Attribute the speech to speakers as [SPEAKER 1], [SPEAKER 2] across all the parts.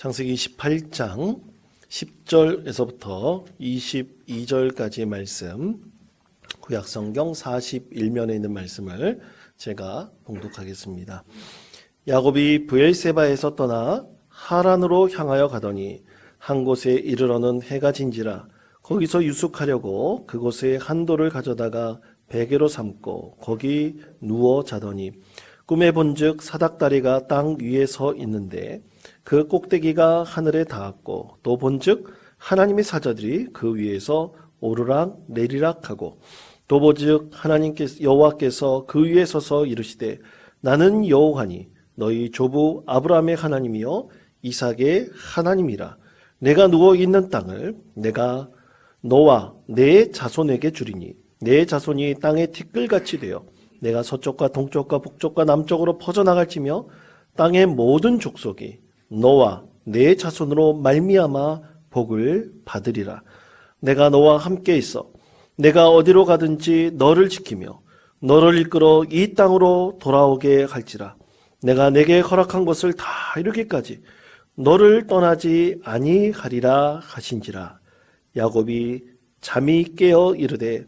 [SPEAKER 1] 창세기 28장 10절에서부터 22절까지의 말씀, 구약성경 41면에 있는 말씀을 제가 봉독하겠습니다. 야곱이 브엘세바에서 떠나 하란으로 향하여 가더니 한 곳에 이르러는 해가 진지라. 거기서 유숙하려고 그곳에 한 돌을 가져다가 베개로 삼고 거기 누워 자더니 꿈에 본즉 사닥다리가 땅 위에 서 있는데 그 꼭대기가 하늘에 닿았고 또 본즉 하나님의 사자들이 그 위에서 오르락 내리락하고 또 본즉 여호와께서 그 위에 서서 이르시되 나는 여호와니 너희 조부 아브라함의 하나님이요 이삭의 하나님이라. 내가 누워 있는 땅을 내가 너와 내 자손에게 주리니 내 자손이 땅의 티끌같이 되어 내가 서쪽과 동쪽과 북쪽과 남쪽으로 퍼져나갈지며 땅의 모든 족속이 너와 내 자손으로 말미암아 복을 받으리라. 내가 너와 함께 있어 내가 어디로 가든지 너를 지키며 너를 이끌어 이 땅으로 돌아오게 할지라. 내가 내게 허락한 것을 다 이루기까지 너를 떠나지 아니하리라 하신지라. 야곱이 잠이 깨어 이르되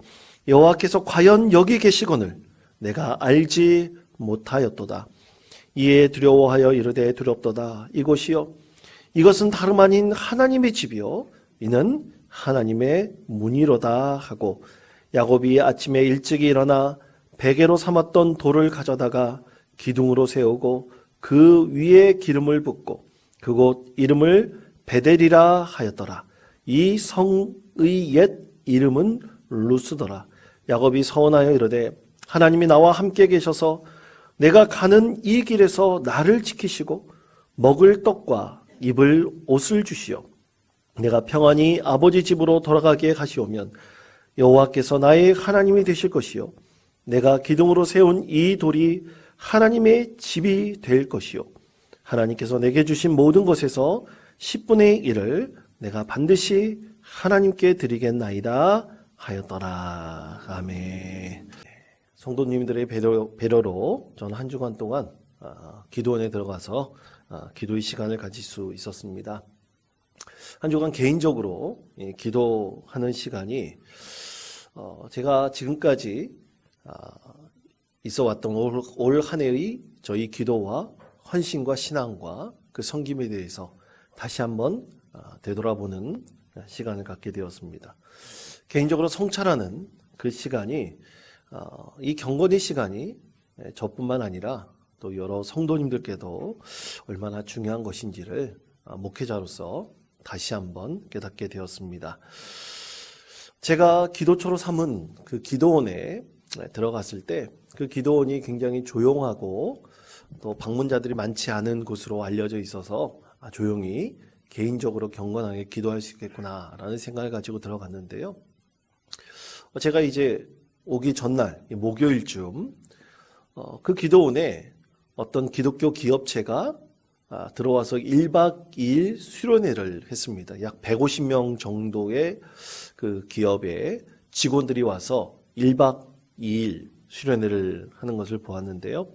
[SPEAKER 1] 여호와께서 과연 여기 계시거늘 내가 알지 못하였도다. 이에 두려워하여 이르되 두렵도다. 이곳이요 이것은 다름 아닌 하나님의 집이요 이는 하나님의 문이로다 하고 야곱이 아침에 일찍이 일어나 베개로 삼았던 돌을 가져다가 기둥으로 세우고 그 위에 기름을 붓고 그곳 이름을 베델이라 하였더라. 이 성의 옛 이름은 루스더라. 야곱이 서원하여 이르되 하나님이 나와 함께 계셔서 내가 가는 이 길에서 나를 지키시고 먹을 떡과 입을 옷을 주시오. 내가 평안히 아버지 집으로 돌아가게 하시오면 여호와께서 나의 하나님이 되실 것이요 내가 기둥으로 세운 이 돌이 하나님의 집이 될 것이요 하나님께서 내게 주신 모든 것에서 10분의 1을 내가 반드시 하나님께 드리겠나이다 하였더라. 아멘. 성도님들의 배려로 저는 한 주간 동안 기도원에 들어가서 기도의 시간을 가질 수 있었습니다. 한 주간 개인적으로 기도하는 시간이 제가 지금까지 있어왔던 올 한 해의 저희 기도와 헌신과 신앙과 그 섬김에 대해서 다시 한번 되돌아보는 시간을 갖게 되었습니다. 개인적으로 성찰하는 그 시간이 이 경건의 시간이 저뿐만 아니라 또 여러 성도님들께도 얼마나 중요한 것인지를 목회자로서 다시 한번 깨닫게 되었습니다. 제가 기도처로 삼은 그 기도원에 들어갔을 때 그 기도원이 굉장히 조용하고 또 방문자들이 많지 않은 곳으로 알려져 있어서 조용히 개인적으로 경건하게 기도할 수 있겠구나라는 생각을 가지고 들어갔는데요. 제가 이제 오기 전날 목요일쯤 그 기도원에 어떤 기독교 기업체가 들어와서 1박 2일 수련회를 했습니다. 약 150명 정도의 그 기업의 직원들이 와서 1박 2일 수련회를 하는 것을 보았는데요.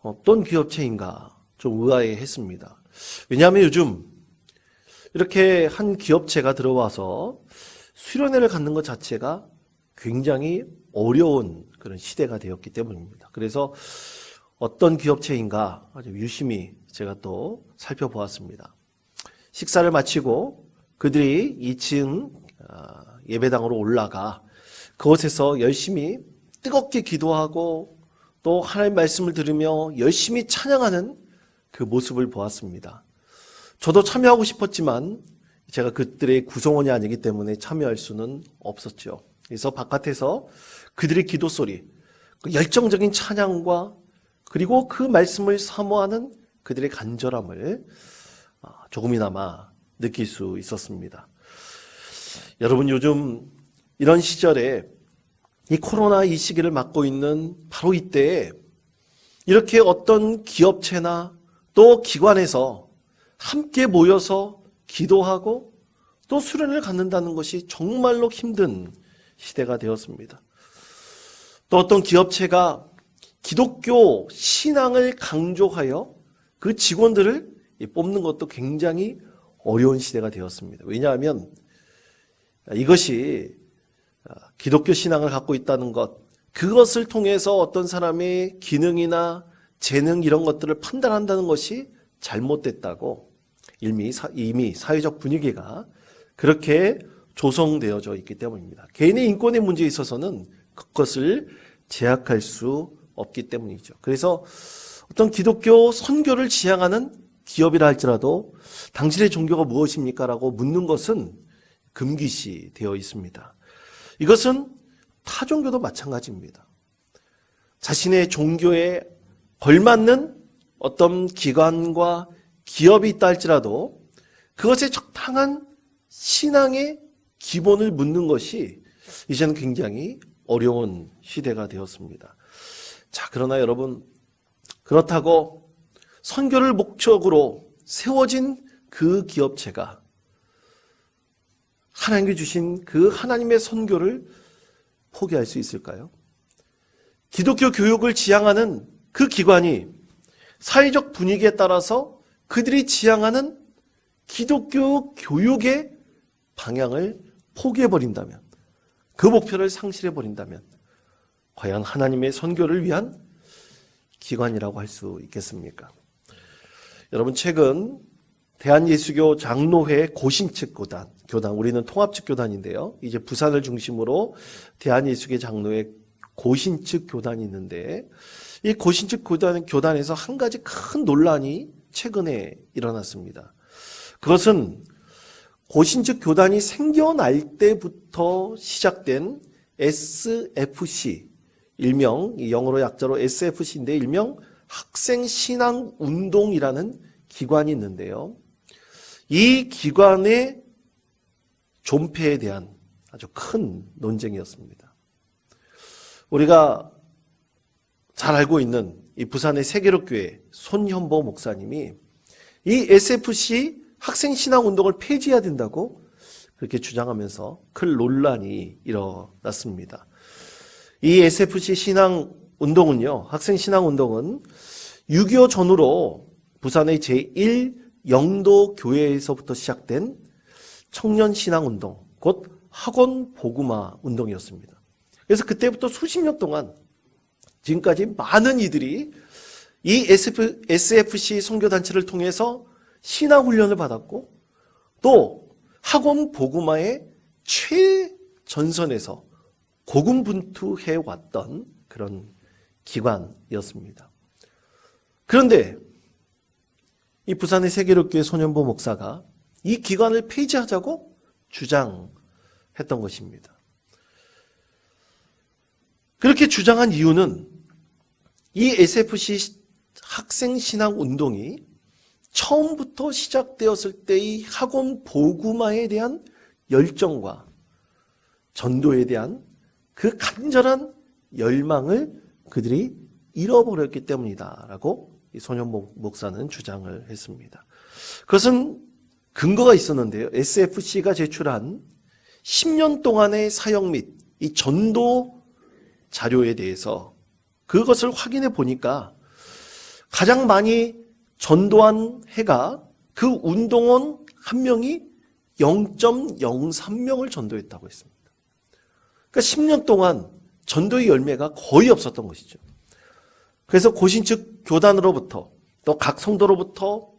[SPEAKER 1] 어떤 기업체인가 좀 의아해했습니다. 왜냐하면 요즘 이렇게 한 기업체가 들어와서 수련회를 갖는 것 자체가 굉장히 어려운 그런 시대가 되었기 때문입니다. 그래서 어떤 기업체인가 아주 유심히 제가 또 살펴보았습니다. 식사를 마치고 그들이 2층 예배당으로 올라가 그곳에서 열심히 뜨겁게 기도하고 또 하나님의 말씀을 들으며 열심히 찬양하는 그 모습을 보았습니다. 저도 참여하고 싶었지만 제가 그들의 구성원이 아니기 때문에 참여할 수는 없었죠. 그래서 바깥에서 그들의 기도 소리, 그 열정적인 찬양과 그리고 그 말씀을 사모하는 그들의 간절함을 조금이나마 느낄 수 있었습니다. 여러분, 요즘 이런 시절에 이 코로나 이 시기를 맞고 있는 바로 이때에 이렇게 어떤 기업체나 또 기관에서 함께 모여서 기도하고 또 수련을 갖는다는 것이 정말로 힘든 시대가 되었습니다. 또 어떤 기업체가 기독교 신앙을 강조하여 그 직원들을 뽑는 것도 굉장히 어려운 시대가 되었습니다. 왜냐하면 이것이 기독교 신앙을 갖고 있다는 것, 그것을 통해서 어떤 사람의 기능이나 재능 이런 것들을 판단한다는 것이 잘못됐다고 이미 사회적 분위기가 그렇게 조성되어져 있기 때문입니다. 개인의 인권의 문제에 있어서는 그것을 제약할 수 없기 때문이죠. 그래서 어떤 기독교 선교를 지향하는 기업이라 할지라도 당신의 종교가 무엇입니까? 라고 묻는 것은 금기시 되어 있습니다. 이것은 타 종교도 마찬가지입니다. 자신의 종교에 걸맞는 어떤 기관과 기업이 있다 할지라도 그것에 적당한 신앙의 기본을 묻는 것이 이제는 굉장히 어려운 시대가 되었습니다. 자, 그러나 여러분, 그렇다고 선교를 목적으로 세워진 그 기업체가 하나님께 주신 그 하나님의 선교를 포기할 수 있을까요? 기독교 교육을 지향하는 그 기관이 사회적 분위기에 따라서 그들이 지향하는 기독교 교육의 방향을 포기해버린다면, 그 목표를 상실해버린다면 과연 하나님의 선교를 위한 기관이라고 할 수 있겠습니까? 여러분, 최근 대한예수교 장로회 고신측 교단, 우리는 통합측 교단인데요. 이제 부산을 중심으로 대한예수교 장로회 고신측 교단이 있는데, 이 고신측 교단에서 한 가지 큰 논란이 최근에 일어났습니다. 그것은 고신측 교단이 생겨날 때부터 시작된 SFC, 일명 영어로 약자로 SFC인데 일명 학생신앙운동이라는 기관이 있는데요. 이 기관의 존폐에 대한 아주 큰 논쟁이었습니다. 우리가 잘 알고 있는 이 부산의 세계로교회 손현보 목사님이 이 SFC 학생신앙운동을 폐지해야 된다고 그렇게 주장하면서 큰 논란이 일어났습니다. 이 SFC 신앙운동은요, 학생신앙운동은 6.25 전후로 부산의 제1영도교회에서부터 시작된 청년신앙운동, 곧 학원복음화 운동이었습니다. 그래서 그때부터 수십 년 동안 지금까지 많은 이들이 이 SFC 선교단체를 통해서 신앙훈련을 받았고 또 학원복음화의 최전선에서 고군분투해왔던 그런 기관이었습니다. 그런데 이 부산의 세계로교회 손현보 목사가 이 기관을 폐지하자고 주장했던 것입니다. 그렇게 주장한 이유는 이 SFC 학생신앙운동이 처음부터 시작되었을 때의 학원 복음화에 대한 열정과 전도에 대한 그 간절한 열망을 그들이 잃어버렸기 때문이다라고 이 손현보 목사는 주장을 했습니다. 그것은 근거가 있었는데요. SFC가 제출한 10년 동안의 사역 및 이 전도 자료에 대해서 그것을 확인해 보니까 가장 많이 전도한 해가 그 운동원 한 명이 0.03명을 전도했다고 했습니다. 그러니까 10년 동안 전도의 열매가 거의 없었던 것이죠. 그래서 고신측 교단으로부터 또 각 성도로부터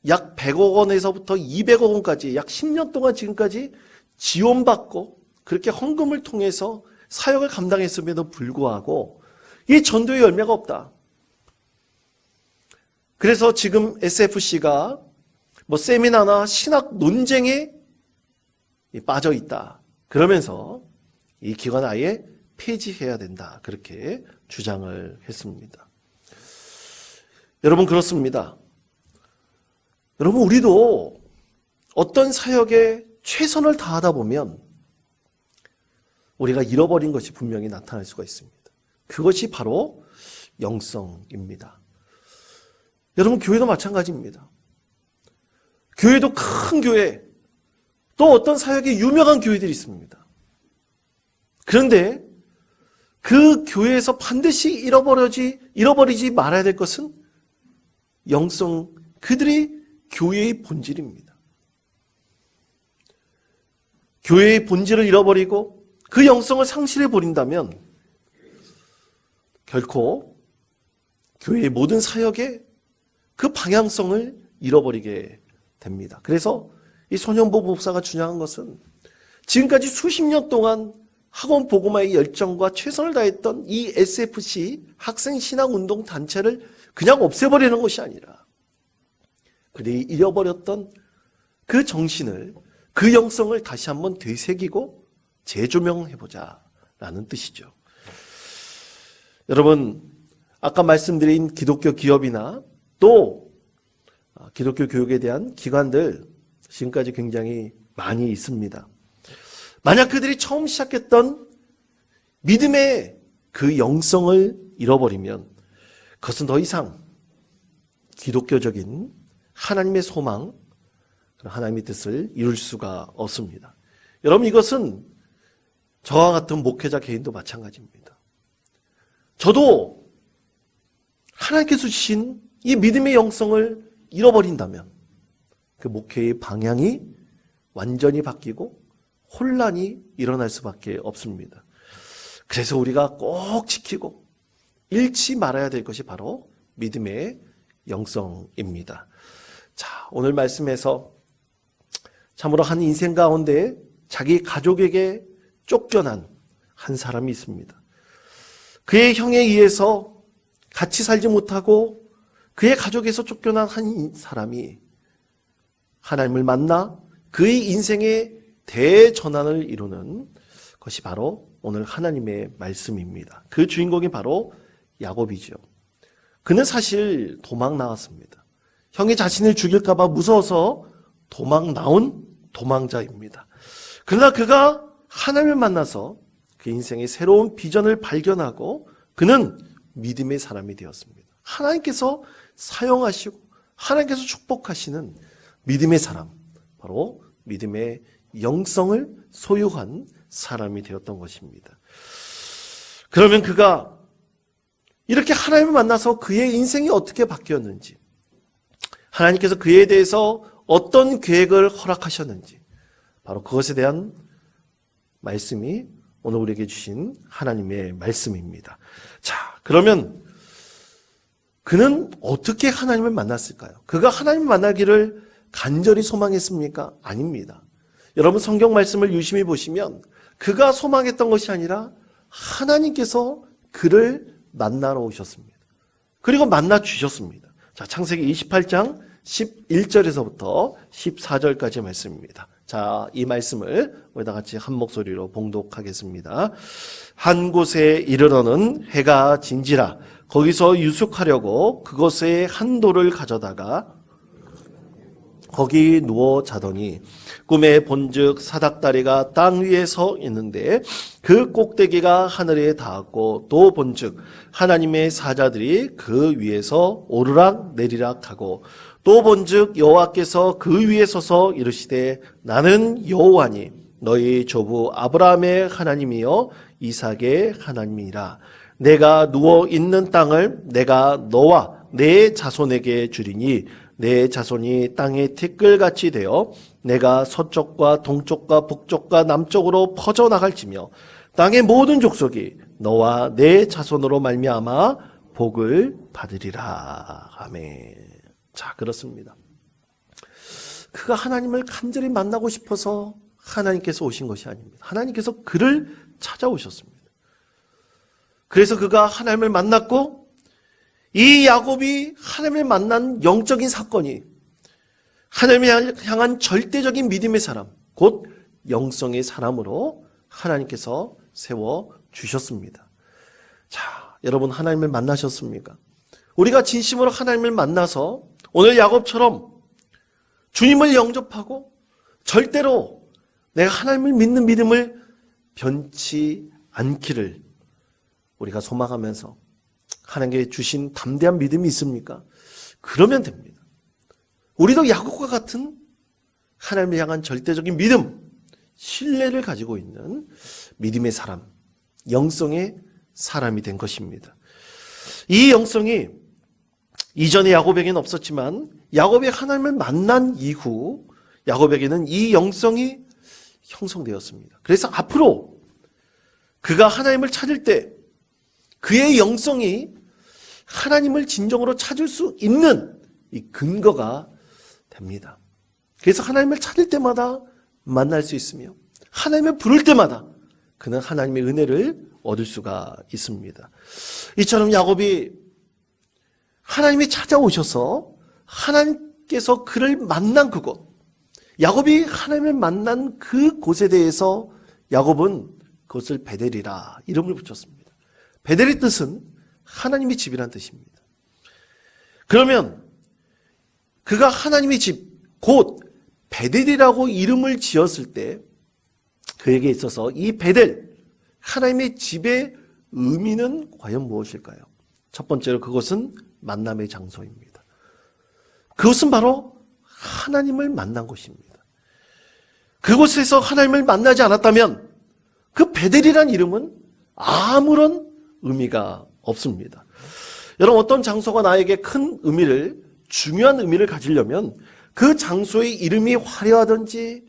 [SPEAKER 1] 약 100억 원에서부터 200억 원까지 약 10년 동안 지금까지 지원받고 그렇게 헌금을 통해서 사역을 감당했음에도 불구하고 이 전도의 열매가 없다. 그래서 지금 SFC가 세미나나 신학 논쟁에 빠져 있다. 그러면서 이 기관 아예 폐지해야 된다. 그렇게 주장을 했습니다. 여러분, 그렇습니다. 여러분, 우리도 어떤 사역에 최선을 다하다 보면 우리가 잃어버린 것이 분명히 나타날 수가 있습니다. 그것이 바로 영성입니다. 여러분, 교회도 마찬가지입니다. 교회도 큰 교회, 또 어떤 사역에 유명한 교회들이 있습니다. 그런데 그 교회에서 반드시 잃어버리지 말아야 될 것은 영성, 그들이 교회의 본질입니다. 교회의 본질을 잃어버리고 그 영성을 상실해 버린다면 결코 교회의 모든 사역의 그 방향성을 잃어버리게 됩니다. 그래서 이 소년보 목사가 주장한 것은 지금까지 수십 년 동안 학원 복음화의 열정과 최선을 다했던 이 SFC 학생신앙운동 단체를 그냥 없애버리는 것이 아니라 그들이 잃어버렸던 그 정신을, 그 영성을 다시 한번 되새기고 재조명해보자라는 뜻이죠. 여러분, 아까 말씀드린 기독교 기업이나 또 기독교 교육에 대한 기관들 지금까지 굉장히 많이 있습니다. 만약 그들이 처음 시작했던 믿음의 그 영성을 잃어버리면 그것은 더 이상 기독교적인 하나님의 소망, 하나님의 뜻을 이룰 수가 없습니다. 여러분, 이것은 저와 같은 목회자 개인도 마찬가지입니다. 저도 하나님께서 주신 이 믿음의 영성을 잃어버린다면 그 목회의 방향이 완전히 바뀌고 혼란이 일어날 수밖에 없습니다. 그래서 우리가 꼭 지키고 잃지 말아야 될 것이 바로 믿음의 영성입니다. 자, 오늘 말씀에서 참으로 한 인생 가운데 자기 가족에게 쫓겨난 한 사람이 있습니다. 그의 형에 의해서 같이 살지 못하고 그의 가족에서 쫓겨난 한 사람이 하나님을 만나 그의 인생의 대전환을 이루는 것이 바로 오늘 하나님의 말씀입니다. 그 주인공이 바로 야곱이죠. 그는 사실 도망 나왔습니다. 형이 자신을 죽일까 봐 무서워서 도망 나온 도망자입니다. 그러나 그가 하나님을 만나서 그 인생의 새로운 비전을 발견하고 그는 믿음의 사람이 되었습니다. 하나님께서 사용하시고 하나님께서 축복하시는 믿음의 사람, 바로 믿음의 영성을 소유한 사람이 되었던 것입니다. 그러면 그가 이렇게 하나님을 만나서 그의 인생이 어떻게 바뀌었는지, 하나님께서 그에 대해서 어떤 계획을 허락하셨는지, 바로 그것에 대한 말씀이 오늘 우리에게 주신 하나님의 말씀입니다. 자, 그러면 그는 어떻게 하나님을 만났을까요? 그가 하나님을 만나기를 간절히 소망했습니까? 아닙니다. 여러분, 성경 말씀을 유심히 보시면 그가 소망했던 것이 아니라 하나님께서 그를 만나러 오셨습니다. 그리고 만나 주셨습니다. 자, 창세기 28장 11절에서부터 14절까지 말씀입니다. 자, 이 말씀을 우리 다 같이 한 목소리로 봉독하겠습니다. 한 곳에 이르러는 해가 진지라 거기서 유숙하려고 그곳에 한 돌을 가져다가 거기 누워 자더니 꿈에 본즉 사닥다리가 땅 위에 서 있는데 그 꼭대기가 하늘에 닿았고 또 본즉 하나님의 사자들이 그 위에서 오르락 내리락 하고 또 본즉 여호와께서 그 위에 서서 이르시되 나는 여호와니 너희 조부 아브라함의 하나님이여 이삭의 하나님이라. 내가 누워 있는 땅을 내가 너와 내 자손에게 주리니 내 자손이 땅의 티끌같이 되어 내가 서쪽과 동쪽과 북쪽과 남쪽으로 퍼져나갈지며 땅의 모든 족속이 너와 내 자손으로 말미암아 복을 받으리라. 아멘. 자, 그렇습니다. 그가 하나님을 간절히 만나고 싶어서 하나님께서 오신 것이 아닙니다. 하나님께서 그를 찾아오셨습니다. 그래서 그가 하나님을 만났고 이 야곱이 하나님을 만난 영적인 사건이 하나님을 향한 절대적인 믿음의 사람, 곧 영성의 사람으로 하나님께서 세워주셨습니다. 자, 여러분, 하나님을 만나셨습니까? 우리가 진심으로 하나님을 만나서 오늘 야곱처럼 주님을 영접하고 절대로 내가 하나님을 믿는 믿음을 변치 않기를 우리가 소망하면서 하나님께 주신 담대한 믿음이 있습니까? 그러면 됩니다. 우리도 야곱과 같은 하나님을 향한 절대적인 믿음, 신뢰를 가지고 있는 믿음의 사람, 영성의 사람이 된 것입니다. 이 영성이 이전에 야곱에게는 없었지만 야곱이 하나님을 만난 이후 야곱에게는 이 영성이 형성되었습니다. 그래서 앞으로 그가 하나님을 찾을 때 그의 영성이 하나님을 진정으로 찾을 수 있는 이 근거가 됩니다. 그래서 하나님을 찾을 때마다 만날 수 있으며 하나님을 부를 때마다 그는 하나님의 은혜를 얻을 수가 있습니다. 이처럼 야곱이 하나님이 찾아오셔서 하나님께서 그를 만난 그곳, 야곱이 하나님을 만난 그 곳에 대해서 야곱은 그것을 베델이라 이름을 붙였습니다. 베델의 뜻은 하나님의 집이란 뜻입니다. 그러면 그가 하나님의 집, 곧 베델이라고 이름을 지었을 때 그에게 있어서 이 베델, 하나님의 집의 의미는 과연 무엇일까요? 첫 번째로 그것은 만남의 장소입니다. 그것은 바로 하나님을 만난 곳입니다. 그곳에서 하나님을 만나지 않았다면 그 베델이란 이름은 아무런 의미가 없습니다. 여러분, 어떤 장소가 나에게 큰 의미를, 중요한 의미를 가지려면 그 장소의 이름이 화려하든지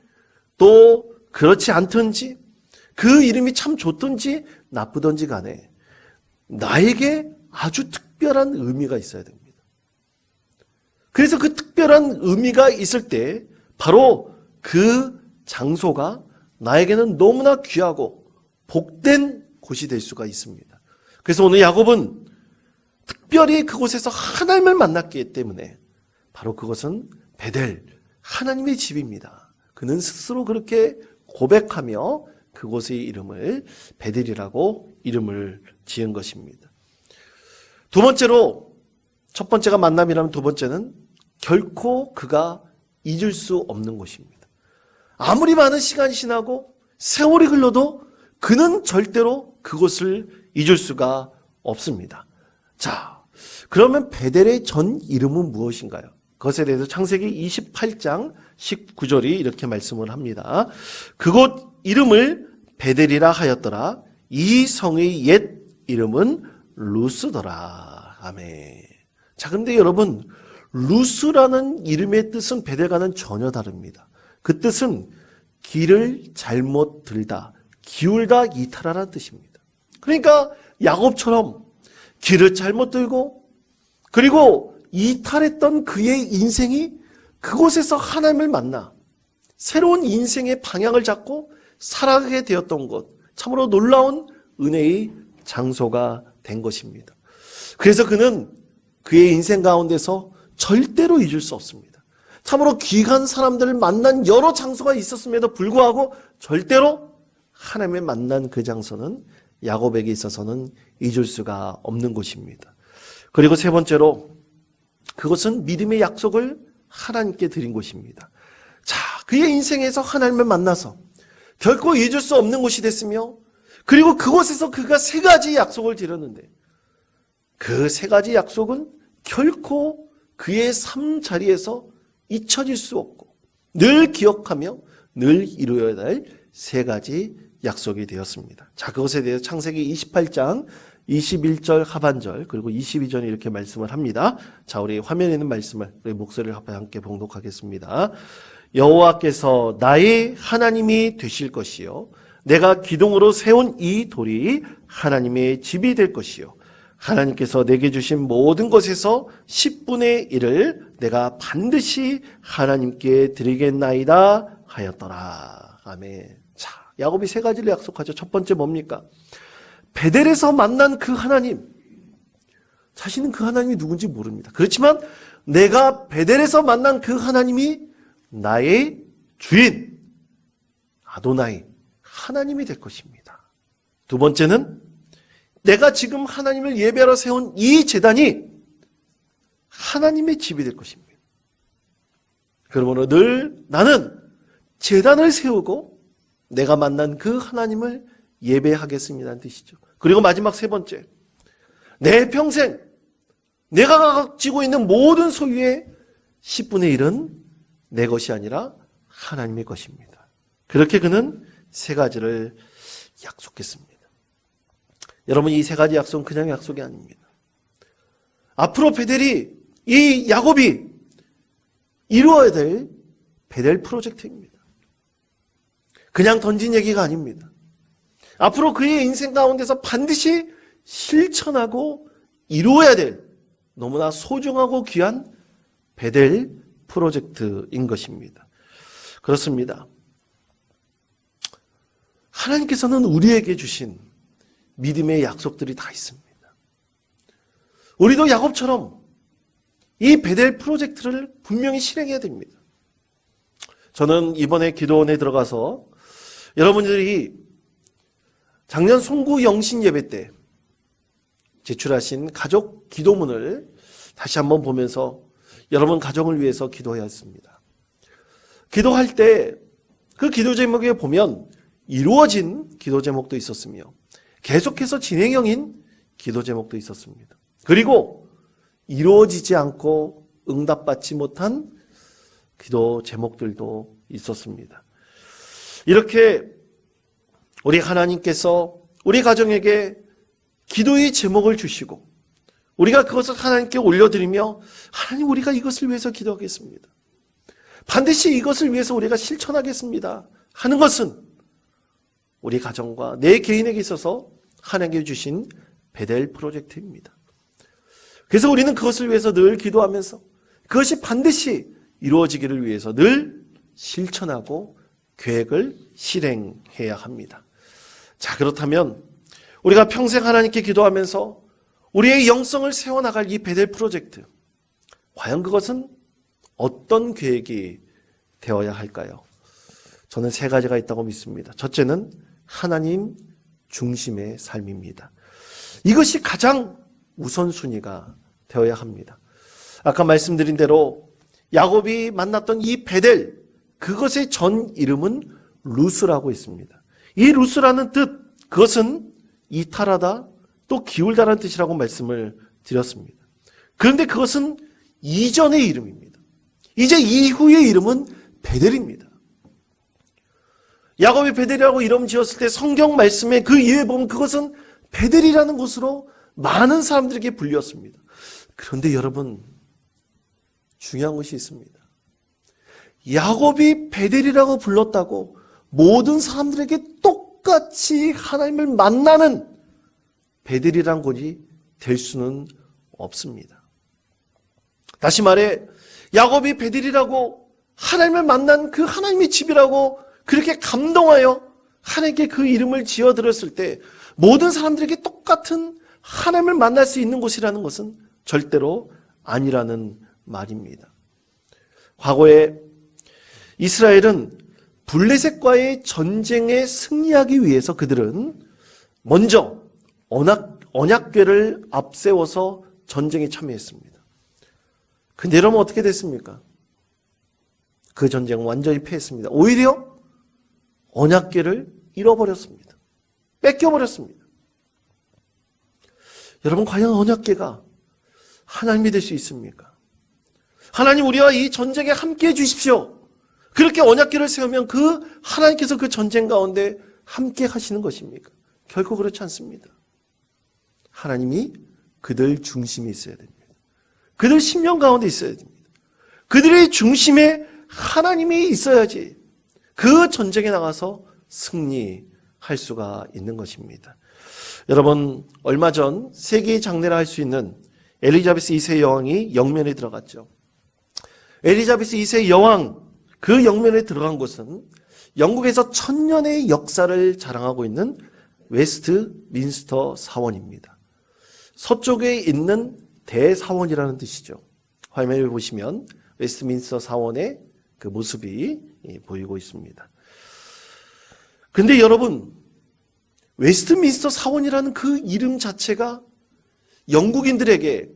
[SPEAKER 1] 또 그렇지 않든지 그 이름이 참 좋든지 나쁘든지 간에 나에게 아주 특별한 의미가 있어야 됩니다. 그래서 그 특별한 의미가 있을 때 바로 그 장소가 나에게는 너무나 귀하고 복된 곳이 될 수가 있습니다. 그래서 오늘 야곱은 특별히 그곳에서 하나님을 만났기 때문에 바로 그것은 베델, 하나님의 집입니다. 그는 스스로 그렇게 고백하며 그곳의 이름을 베델이라고 이름을 지은 것입니다. 두 번째로, 첫 번째가 만남이라면 두 번째는 결코 그가 잊을 수 없는 곳입니다. 아무리 많은 시간이 지나고 세월이 흘러도 그는 절대로 그곳을 잊을 수가 없습니다. 자, 그러면 베델의 전 이름은 무엇인가요? 그것에 대해서 창세기 28장 19절이 이렇게 말씀을 합니다. 그곳 이름을 베델이라 하였더라. 이 성의 옛 이름은 루스더라. 아멘. 자, 근데 여러분, 루스라는 이름의 뜻은 베델과는 전혀 다릅니다. 그 뜻은 길을 잘못 들다, 기울다, 이탈하라는 뜻입니다. 그러니까 야곱처럼 길을 잘못 들고 그리고 이탈했던 그의 인생이 그곳에서 하나님을 만나 새로운 인생의 방향을 잡고 살아가게 되었던 것, 참으로 놀라운 은혜의 장소가 된 것입니다. 그래서 그는 그의 인생 가운데서 절대로 잊을 수 없습니다. 참으로 귀한 사람들을 만난 여러 장소가 있었음에도 불구하고 절대로 하나님을 만난 그 장소는 야곱에게 있어서는 잊을 수가 없는 곳입니다. 그리고 세 번째로 그것은 믿음의 약속을 하나님께 드린 곳입니다. 자, 그의 인생에서 하나님을 만나서 결코 잊을 수 없는 곳이 됐으며 그리고 그곳에서 그가 세 가지 약속을 드렸는데 그 세 가지 약속은 결코 그의 삶 자리에서 잊혀질 수 없고 늘 기억하며 늘 이루어야 될 세 가지 약속이 되었습니다. 자, 그것에 대해서 창세기 28장 21절 하반절 그리고 22절에 이렇게 말씀을 합니다. 자, 우리 화면에 있는 말씀을 우리 목소리를 함께 봉독하겠습니다. 여호와께서 나의 하나님이 되실 것이요 내가 기둥으로 세운 이 돌이 하나님의 집이 될 것이요 하나님께서 내게 주신 모든 것에서 10분의 1을 내가 반드시 하나님께 드리겠나이다 하였더라. 아멘. 자, 야곱이 세 가지를 약속하죠. 첫 번째 뭡니까? 베델에서 만난 그 하나님, 자신은 그 하나님이 누군지 모릅니다. 그렇지만 내가 베델에서 만난 그 하나님이 나의 주인, 아도나이, 하나님이 될 것입니다. 두 번째는 내가 지금 하나님을 예배하러 세운 이 제단이 하나님의 집이 될 것입니다. 그러므로 늘 나는 제단을 세우고 내가 만난 그 하나님을 예배하겠습니다는 뜻이죠. 그리고 마지막 세 번째, 내 평생 내가 가지고 있는 모든 소유의 10분의 1은 내 것이 아니라 하나님의 것입니다. 그렇게 그는 세 가지를 약속했습니다. 여러분, 이 세 가지 약속은 그냥 약속이 아닙니다. 앞으로 베델이 이 야곱이 이루어야 될 베델 프로젝트입니다. 그냥 던진 얘기가 아닙니다. 앞으로 그의 인생 가운데서 반드시 실천하고 이루어야 될 너무나 소중하고 귀한 베델 프로젝트인 것입니다. 그렇습니다. 하나님께서는 우리에게 주신 믿음의 약속들이 다 있습니다. 우리도 야곱처럼 이 베델 프로젝트를 분명히 실행해야 됩니다. 저는 이번에 기도원에 들어가서 여러분들이 작년 송구 영신 예배 때 제출하신 가족 기도문을 다시 한번 보면서 여러분 가정을 위해서 기도해야 했습니다. 기도할 때 그 기도 제목에 보면 이루어진 기도 제목도 있었으며 계속해서 진행형인 기도 제목도 있었습니다. 그리고 이루어지지 않고 응답받지 못한 기도 제목들도 있었습니다. 이렇게 우리 하나님께서 우리 가정에게 기도의 제목을 주시고 우리가 그것을 하나님께 올려드리며 하나님 우리가 이것을 위해서 기도하겠습니다. 반드시 이것을 위해서 우리가 실천하겠습니다 하는 것은 우리 가정과 내 개인에게 있어서 하나님께 주신 베델 프로젝트입니다. 그래서 우리는 그것을 위해서 늘 기도하면서 그것이 반드시 이루어지기를 위해서 늘 실천하고 계획을 실행해야 합니다. 자, 그렇다면 우리가 평생 하나님께 기도하면서 우리의 영성을 세워나갈 이 베델 프로젝트, 과연 그것은 어떤 계획이 되어야 할까요? 저는 세 가지가 있다고 믿습니다. 첫째는 하나님 중심의 삶입니다. 이것이 가장 우선순위가 되어야 합니다. 아까 말씀드린 대로 야곱이 만났던 이 베델, 그것의 전 이름은 루스라고 있습니다. 이 루스라는 뜻, 그것은 이탈하다 또 기울다라는 뜻이라고 말씀을 드렸습니다. 그런데 그것은 이전의 이름입니다. 이제 이후의 이름은 베델입니다. 야곱이 베델이라고 이름 지었을 때 성경 말씀에 그 이유에 보면 그것은 베델이라는 곳으로 많은 사람들에게 불렸습니다. 그런데 여러분, 중요한 것이 있습니다. 야곱이 베델이라고 불렀다고 모든 사람들에게 똑같이 하나님을 만나는 베델이란 곳이 될 수는 없습니다. 다시 말해 야곱이 베델이라고 하나님을 만난 그 하나님의 집이라고 그렇게 감동하여 하나님께 그 이름을 지어드렸을 때 모든 사람들에게 똑같은 하나님을 만날 수 있는 곳이라는 것은 절대로 아니라는 말입니다. 과거에 이스라엘은 블레셋과의 전쟁에 승리하기 위해서 그들은 먼저 언약궤를 앞세워서 전쟁에 참여했습니다. 근데 여러분 어떻게 됐습니까? 그 전쟁은 완전히 패했습니다. 오히려 언약궤를 잃어버렸습니다. 뺏겨버렸습니다. 여러분 과연 언약궤가 하나님이 될 수 있습니까? 하나님 우리와 이 전쟁에 함께해 주십시오. 그렇게 언약궤를 세우면 그 하나님께서 그 전쟁 가운데 함께 하시는 것입니까? 결코 그렇지 않습니다. 하나님이 그들 중심에 있어야 됩니다. 그들 심령 가운데 있어야 됩니다. 그들의 중심에 하나님이 있어야지 그 전쟁에 나가서 승리할 수가 있는 것입니다. 여러분 얼마 전 세계의 장래라 할 수 있는 엘리자베스 2세 여왕이 영면에 들어갔죠. 엘리자베스 2세 여왕 그 영면에 들어간 곳은 영국에서 1000년의 역사를 자랑하고 있는 웨스트민스터 사원입니다. 서쪽에 있는 대사원이라는 뜻이죠. 화면을 보시면 웨스트민스터 사원의 그 모습이 보이고 있습니다. 근데 여러분, 웨스트민스터 사원이라는 그 이름 자체가 영국인들에게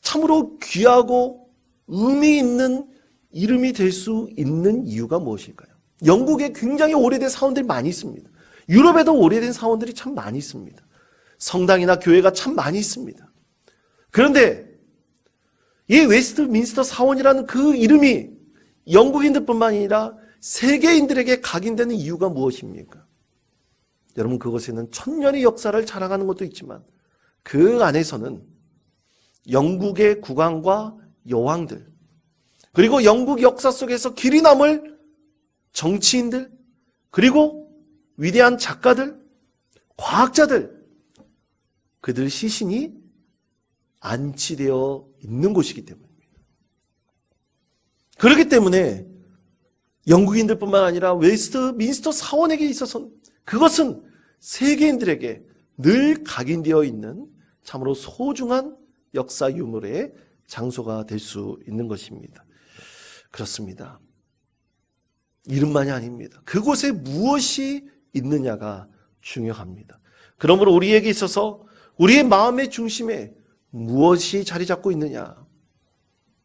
[SPEAKER 1] 참으로 귀하고 의미 있는 이름이 될 수 있는 이유가 무엇일까요? 영국에 굉장히 오래된 사원들이 많이 있습니다. 유럽에도 오래된 사원들이 참 많이 있습니다. 성당이나 교회가 참 많이 있습니다. 그런데 이 웨스트민스터 사원이라는 그 이름이 영국인들뿐만 아니라 세계인들에게 각인되는 이유가 무엇입니까? 여러분 그것에는 1000년의 역사를 자랑하는 것도 있지만 그 안에서는 영국의 국왕과 여왕들, 그리고 영국 역사 속에서 길이 남을 정치인들, 그리고 위대한 작가들, 과학자들, 그들 시신이 안치되어 있는 곳이기 때문입니다. 그렇기 때문에 영국인들뿐만 아니라 웨스트민스터 사원에게 있어서는 그것은 세계인들에게 늘 각인되어 있는 참으로 소중한 역사 유물의 장소가 될 수 있는 것입니다. 그렇습니다. 이름만이 아닙니다. 그곳에 무엇이 있느냐가 중요합니다. 그러므로 우리에게 있어서 우리의 마음의 중심에 무엇이 자리 잡고 있느냐,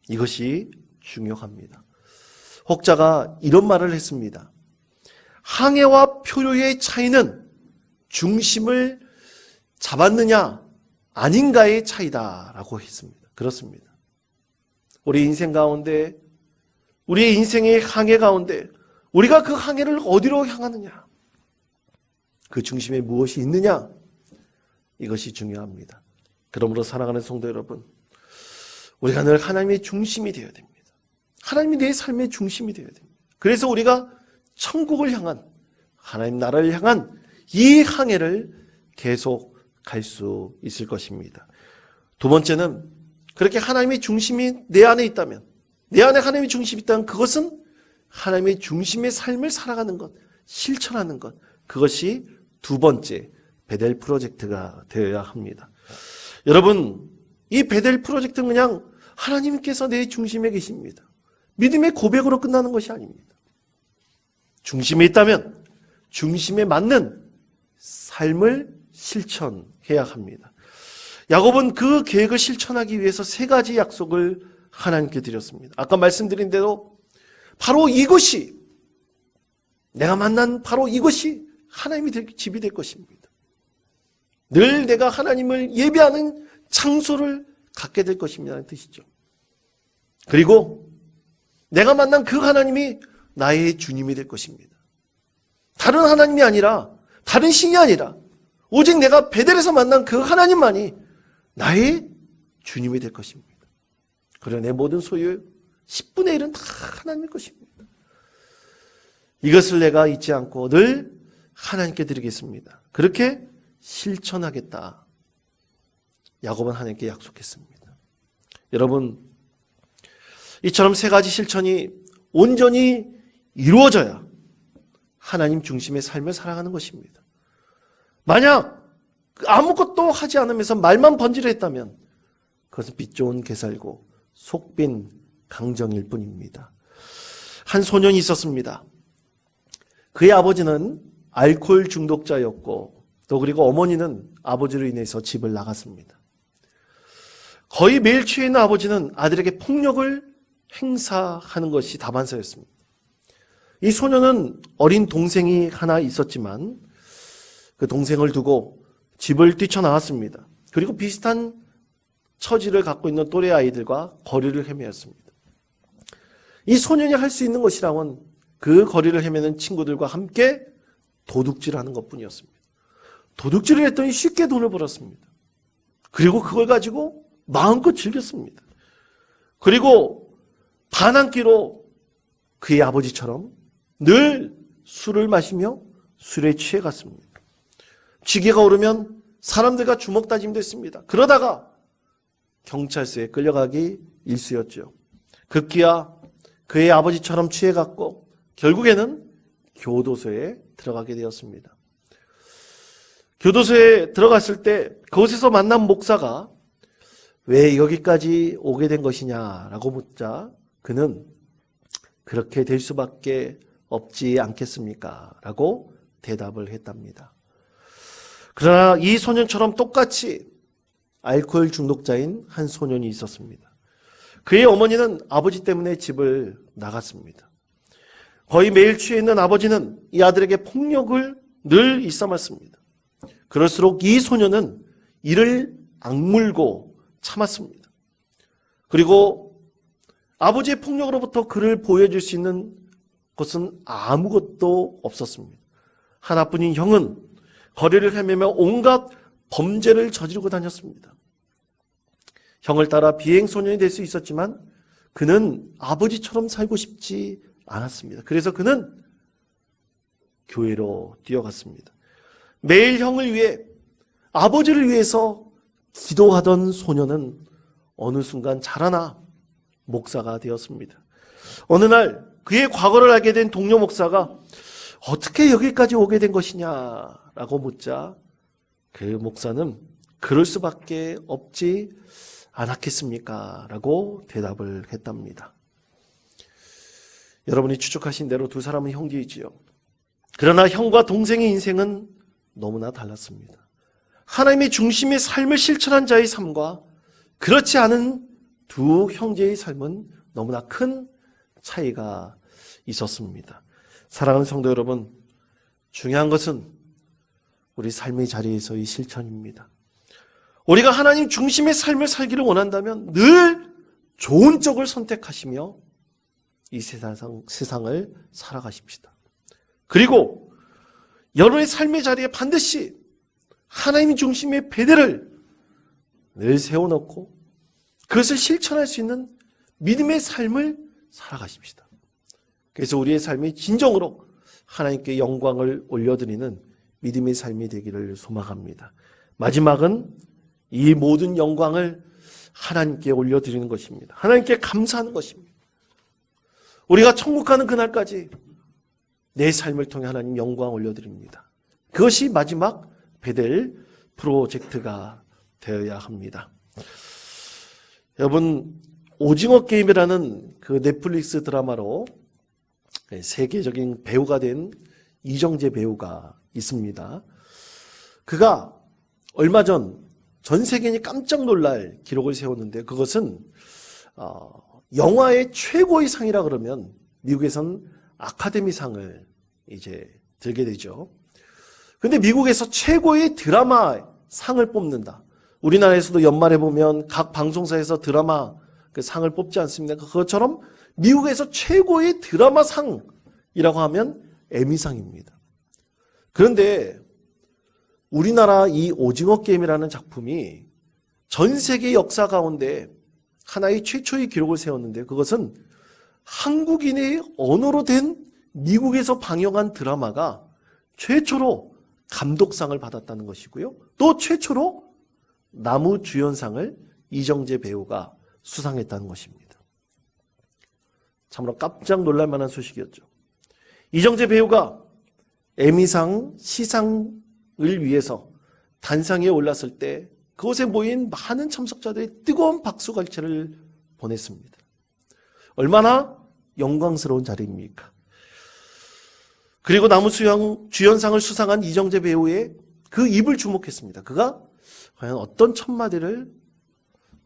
[SPEAKER 1] 이것이 중요합니다. 혹자가 이런 말을 했습니다. 항해와 표류의 차이는 중심을 잡았느냐 아닌가의 차이다라고 했습니다. 그렇습니다. 우리 인생 가운데, 우리의 인생의 항해 가운데 우리가 그 항해를 어디로 향하느냐, 그 중심에 무엇이 있느냐, 이것이 중요합니다. 그러므로 사랑하는 성도 여러분, 우리가 늘 하나님의 중심이 되어야 됩니다. 하나님이 내 삶의 중심이 되어야 됩니다. 그래서 우리가 천국을 향한, 하나님 나라를 향한 이 항해를 계속 갈 수 있을 것입니다. 두 번째는, 그렇게 하나님의 중심이 내 안에 있다면, 내 안에 하나님의 중심이 있다면 그것은 하나님의 중심의 삶을 살아가는 것, 실천하는 것, 그것이 두 번째 베델 프로젝트가 되어야 합니다. 여러분, 이 베델 프로젝트는 그냥 하나님께서 내 중심에 계십니다. 믿음의 고백으로 끝나는 것이 아닙니다. 중심에 있다면 중심에 맞는 삶을 실천해야 합니다. 야곱은 그 계획을 실천하기 위해서 세 가지 약속을 하나님께 드렸습니다. 아까 말씀드린 대로 바로 이것이, 내가 만난 바로 이것이 하나님이 집이 될 것입니다. 늘 내가 하나님을 예배하는 장소를 갖게 될 것입니다는 뜻이죠. 그리고 내가 만난 그 하나님이 나의 주님이 될 것입니다. 다른 하나님이 아니라, 다른 신이 아니라 오직 내가 베델에서 만난 그 하나님만이 나의 주님이 될 것입니다. 그리고 내 모든 소유 10분의 1은 다 하나님의 것입니다. 이것을 내가 잊지 않고 늘 하나님께 드리겠습니다. 그렇게 실천하겠다. 야곱은 하나님께 약속했습니다. 여러분, 이처럼 세 가지 실천이 온전히 이루어져야 하나님 중심의 삶을 살아가는 것입니다. 만약 아무것도 하지 않으면서 말만 번지르 했다면 그것은 빛 좋은 게살고 속빈 강정일 뿐입니다. 한 소년이 있었습니다. 그의 아버지는 알코올 중독자였고, 또 그리고 어머니는 아버지로 인해서 집을 나갔습니다. 거의 매일 취해 있는 아버지는 아들에게 폭력을 행사하는 것이 다반사였습니다. 이 소년은 어린 동생이 하나 있었지만 그 동생을 두고 집을 뛰쳐나왔습니다. 그리고 비슷한 처지를 갖고 있는 또래 아이들과 거리를 헤매었습니다. 이 소년이 할 수 있는 것이라곤 그 거리를 헤매는 친구들과 함께 도둑질하는 것뿐이었습니다. 도둑질을 했더니 쉽게 돈을 벌었습니다. 그리고 그걸 가지고 마음껏 즐겼습니다. 그리고 반 한 끼로 그의 아버지처럼 늘 술을 마시며 술에 취해갔습니다. 지게가 오르면 사람들과 주먹다짐도 했습니다. 그러다가 경찰서에 끌려가기 일쑤였죠. 급기야 그의 아버지처럼 취해갔고 결국에는 교도소에 들어가게 되었습니다. 교도소에 들어갔을 때 그곳에서 만난 목사가 왜 여기까지 오게 된 것이냐라고 묻자 그는 그렇게 될 수밖에 없지 않겠습니까? 라고 대답을 했답니다. 그러나 이 소년처럼 똑같이 알코올 중독자인 한 소년이 있었습니다. 그의 어머니는 아버지 때문에 집을 나갔습니다. 거의 매일 취해 있는 아버지는 이 아들에게 폭력을 늘 일삼았습니다. 그럴수록 이 소년은 이를 악물고 참았습니다. 그리고 아버지의 폭력으로부터 그를 보호해줄 수 있는 것은 아무것도 없었습니다. 하나뿐인 형은 거리를 헤매며 온갖 범죄를 저지르고 다녔습니다. 형을 따라 비행소년이 될 수 있었지만 그는 아버지처럼 살고 싶지 않았습니다. 그래서 그는 교회로 뛰어갔습니다. 매일 형을 위해, 아버지를 위해서 기도하던 소년은 어느 순간 자라나 목사가 되었습니다. 어느 날 그의 과거를 알게 된 동료 목사가 어떻게 여기까지 오게 된 것이냐라고 묻자 그 목사는 그럴 수밖에 없지 않았겠습니까? 라고 대답을 했답니다. 여러분이 추측하신 대로 두 사람은 형제이지요. 그러나 형과 동생의 인생은 너무나 달랐습니다. 하나님의 중심의 삶을 실천한 자의 삶과 그렇지 않은 두 형제의 삶은 너무나 큰 차이가 있었습니다. 사랑하는 성도 여러분, 중요한 것은 우리 삶의 자리에서의 실천입니다. 우리가 하나님 중심의 삶을 살기를 원한다면 늘 좋은 쪽을 선택하시며 이 세상을 살아가십시다. 그리고 여러분의 삶의 자리에 반드시 하나님 중심의 배대를 늘 세워놓고 그것을 실천할 수 있는 믿음의 삶을 살아가십시다. 그래서 우리의 삶이 진정으로 하나님께 영광을 올려드리는 믿음의 삶이 되기를 소망합니다. 마지막은 이 모든 영광을 하나님께 올려드리는 것입니다. 하나님께 감사하는 것입니다. 우리가 천국 가는 그날까지 내 삶을 통해 하나님 영광 올려드립니다. 그것이 마지막 베델 프로젝트가 되어야 합니다. 여러분, 오징어 게임이라는 그 넷플릭스 드라마로 세계적인 배우가 된 이정재 배우가 있습니다. 그가 얼마 전 세계인이 깜짝 놀랄 기록을 세웠는데 그것은 영화의 최고의 상이라 그러면 미국에선 아카데미상을 이제 들게 되죠. 근데 미국에서 최고의 드라마 상을 뽑는다. 우리나라에서도 연말에 보면 각 방송사에서 드라마 그 상을 뽑지 않습니까? 그것처럼 미국에서 최고의 드라마 상이라고 하면 에미상입니다. 그런데 우리나라 이 오징어 게임이라는 작품이 전 세계 역사 가운데 하나의 최초의 기록을 세웠는데 그것은 한국인의 언어로 된 미국에서 방영한 드라마가 최초로 감독상을 받았다는 것이고요. 또 최초로 나무주연상을 이정재 배우가 수상했다는 것입니다. 참으로 깜짝 놀랄 만한 소식이었죠. 이정재 배우가 에미상 시상을 위해서 단상에 올랐을 때 그곳에 모인 많은 참석자들이 뜨거운 박수갈채를 보냈습니다. 얼마나 영광스러운 자리입니까? 그리고 나무주연상을 수상한 이정재 배우의 그 입을 주목했습니다. 그가 과연 어떤 첫마디를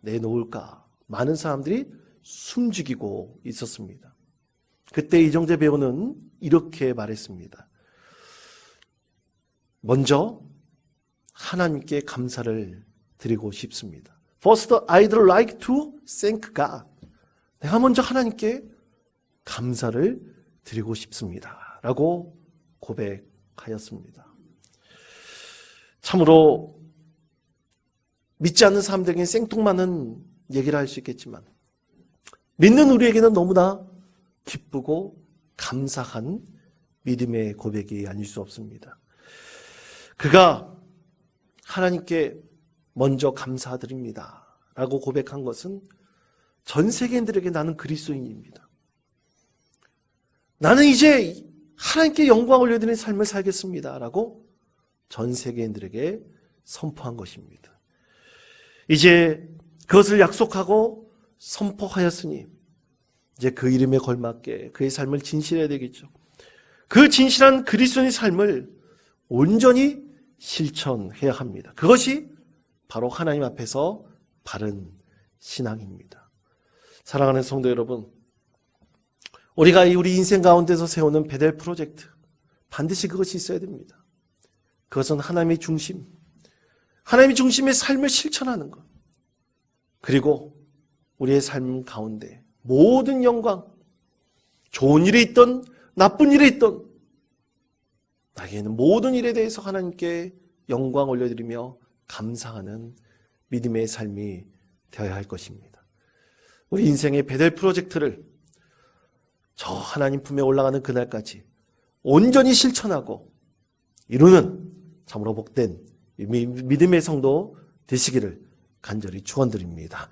[SPEAKER 1] 내놓을까? 많은 사람들이 숨죽이고 있었습니다. 그때 이정재 배우는 이렇게 말했습니다. 먼저 하나님께 감사를 드리고 싶습니다. First, I'd like to thank God. 내가 먼저 하나님께 감사를 드리고 싶습니다. 라고 고백하였습니다. 참으로 믿지 않는 사람들에게는 생뚱맞은 얘기를 할 수 있겠지만 믿는 우리에게는 너무나 기쁘고 감사한 믿음의 고백이 아닐 수 없습니다. 그가 하나님께 먼저 감사드립니다 라고 고백한 것은 전 세계인들에게 나는 그리스도인입니다. 나는 이제 하나님께 영광 올려드리는 삶을 살겠습니다 라고 전 세계인들에게 선포한 것입니다. 이제 그것을 약속하고 선포하였으니 이제 그 이름에 걸맞게 그의 삶을 진실해야 되겠죠. 그 진실한 그리스도인의 삶을 온전히 실천해야 합니다. 그것이 바로 하나님 앞에서 바른 신앙입니다. 사랑하는 성도 여러분, 우리가 우리 인생 가운데서 세우는 베델 프로젝트 반드시 그것이 있어야 됩니다. 그것은 하나님의 중심, 하나님의 중심의 삶을 실천하는 것. 그리고 우리의 삶 가운데 모든 영광, 좋은 일이 있던 나쁜 일이 있던 나에게는 모든 일에 대해서 하나님께 영광 올려드리며 감사하는 믿음의 삶이 되어야 할 것입니다. 우리 인생의 베델 프로젝트를 저 하나님 품에 올라가는 그날까지 온전히 실천하고 이루는 참으로 복된 믿음의 성도 되시기를 간절히 축원드립니다.